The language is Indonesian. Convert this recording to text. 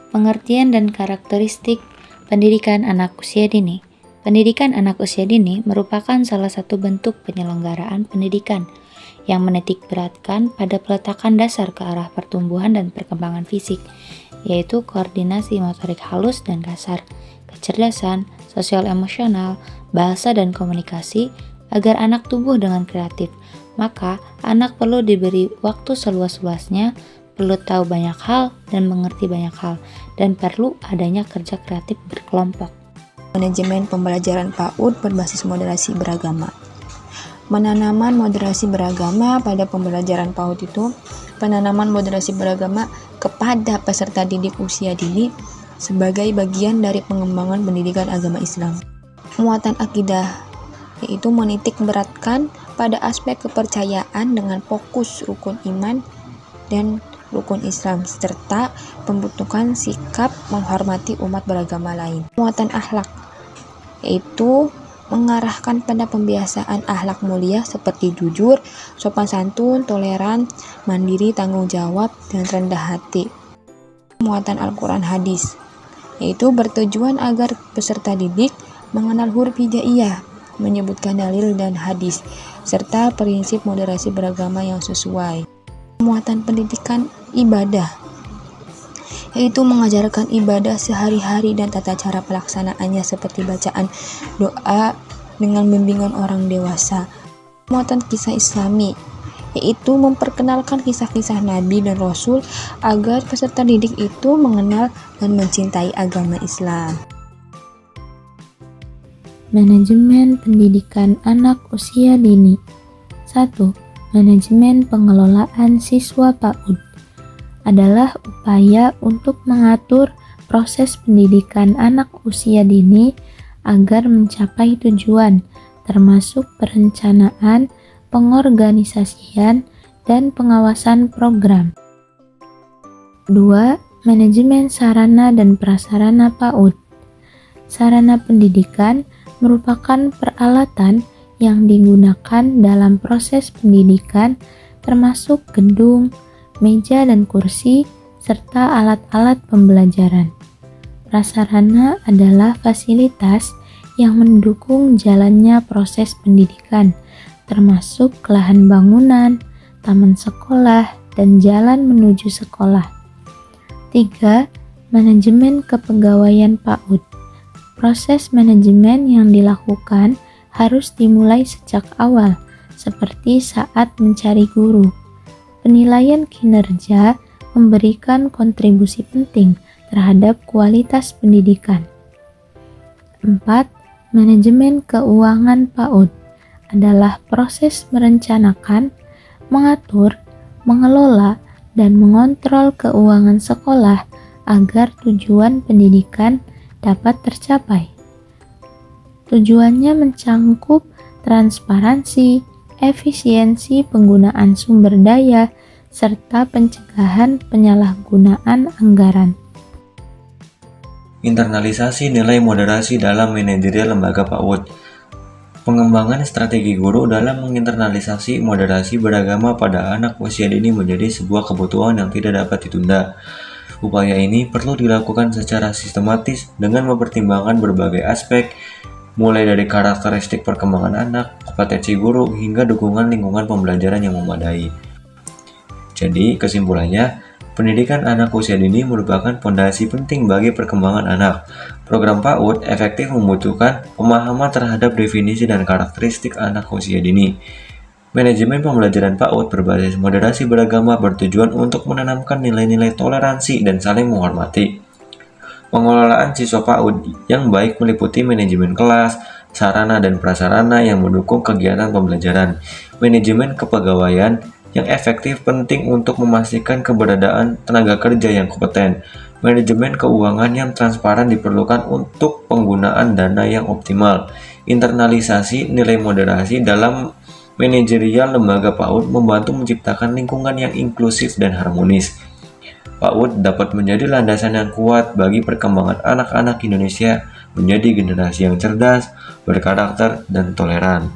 Pengertian dan karakteristik pendidikan anak usia dini. Pendidikan anak usia dini merupakan salah satu bentuk penyelenggaraan pendidikan yang menitik beratkan pada peletakan dasar ke arah pertumbuhan dan perkembangan fisik, yaitu koordinasi motorik halus dan kasar, kecerdasan, sosial emosional, bahasa dan komunikasi, agar anak tumbuh dengan kreatif. Maka, anak perlu diberi waktu seluas-luasnya, perlu tahu banyak hal dan mengerti banyak hal, dan perlu adanya kerja kreatif berkelompok. Manajemen pembelajaran PAUD berbasis moderasi beragama. Penanaman moderasi beragama pada pembelajaran PAUD itu, penanaman moderasi beragama kepada peserta didik usia dini sebagai bagian dari pengembangan pendidikan agama Islam. Muatan akidah, yaitu menitik beratkan pada aspek kepercayaan dengan fokus rukun iman dan rukun Islam, serta pembentukan sikap menghormati umat beragama lain. Muatan akhlak, yaitu mengarahkan pada pembiasaan akhlak mulia seperti jujur, sopan santun, toleran, mandiri, tanggung jawab, dan rendah hati. Muatan Al-Quran hadis, yaitu bertujuan agar peserta didik mengenal huruf hijaiyah, menyebutkan dalil dan hadis, serta prinsip moderasi beragama yang sesuai. Muatan pendidikan ibadah, yaitu mengajarkan ibadah sehari-hari dan tata cara pelaksanaannya seperti bacaan doa dengan bimbingan orang dewasa. Muatan kisah Islami, yaitu memperkenalkan kisah-kisah Nabi dan Rasul agar peserta didik itu mengenal dan mencintai agama Islam. Manajemen pendidikan anak usia dini. 1. Manajemen pengelolaan siswa PAUD adalah upaya untuk mengatur proses pendidikan anak usia dini agar mencapai tujuan, termasuk perencanaan, pengorganisasian, dan pengawasan program. 2. Manajemen sarana dan prasarana PAUD. Sarana pendidikan merupakan peralatan yang digunakan dalam proses pendidikan, termasuk gedung, meja dan kursi, serta alat-alat pembelajaran. Prasarana adalah fasilitas yang mendukung jalannya proses pendidikan, termasuk lahan bangunan, taman sekolah, dan jalan menuju sekolah. 3. Manajemen kepegawaian PAUD. Proses manajemen yang dilakukan harus dimulai sejak awal, seperti saat mencari guru. Penilaian kinerja memberikan kontribusi penting terhadap kualitas pendidikan. 4. Manajemen keuangan PAUD adalah proses merencanakan, mengatur, mengelola, dan mengontrol keuangan sekolah agar tujuan pendidikan dapat tercapai. Tujuannya mencangkup transparansi, efisiensi penggunaan sumber daya, serta pencegahan penyalahgunaan anggaran. Internalisasi nilai moderasi dalam manajerial lembaga PAUD. Pengembangan strategi guru dalam menginternalisasi moderasi beragama pada anak usia dini menjadi sebuah kebutuhan yang tidak dapat ditunda. Upaya ini perlu dilakukan secara sistematis dengan mempertimbangkan berbagai aspek, mulai dari karakteristik perkembangan anak, kompetensi guru, hingga dukungan lingkungan pembelajaran yang memadai. Jadi, kesimpulannya, pendidikan anak usia dini merupakan fondasi penting bagi perkembangan anak. Program PAUD efektif membutuhkan pemahaman terhadap definisi dan karakteristik anak usia dini. Manajemen pembelajaran PAUD berbasis moderasi beragama bertujuan untuk menanamkan nilai-nilai toleransi dan saling menghormati. Pengelolaan siswa PAUD yang baik meliputi manajemen kelas, sarana dan prasarana yang mendukung kegiatan pembelajaran. Manajemen kepegawaian yang efektif penting untuk memastikan keberadaan tenaga kerja yang kompeten. Manajemen keuangan yang transparan diperlukan untuk penggunaan dana yang optimal. Internalisasi nilai moderasi dalam manajerial lembaga PAUD membantu menciptakan lingkungan yang inklusif dan harmonis. PAUD dapat menjadi landasan yang kuat bagi perkembangan anak-anak Indonesia menjadi generasi yang cerdas, berkarakter, dan toleran.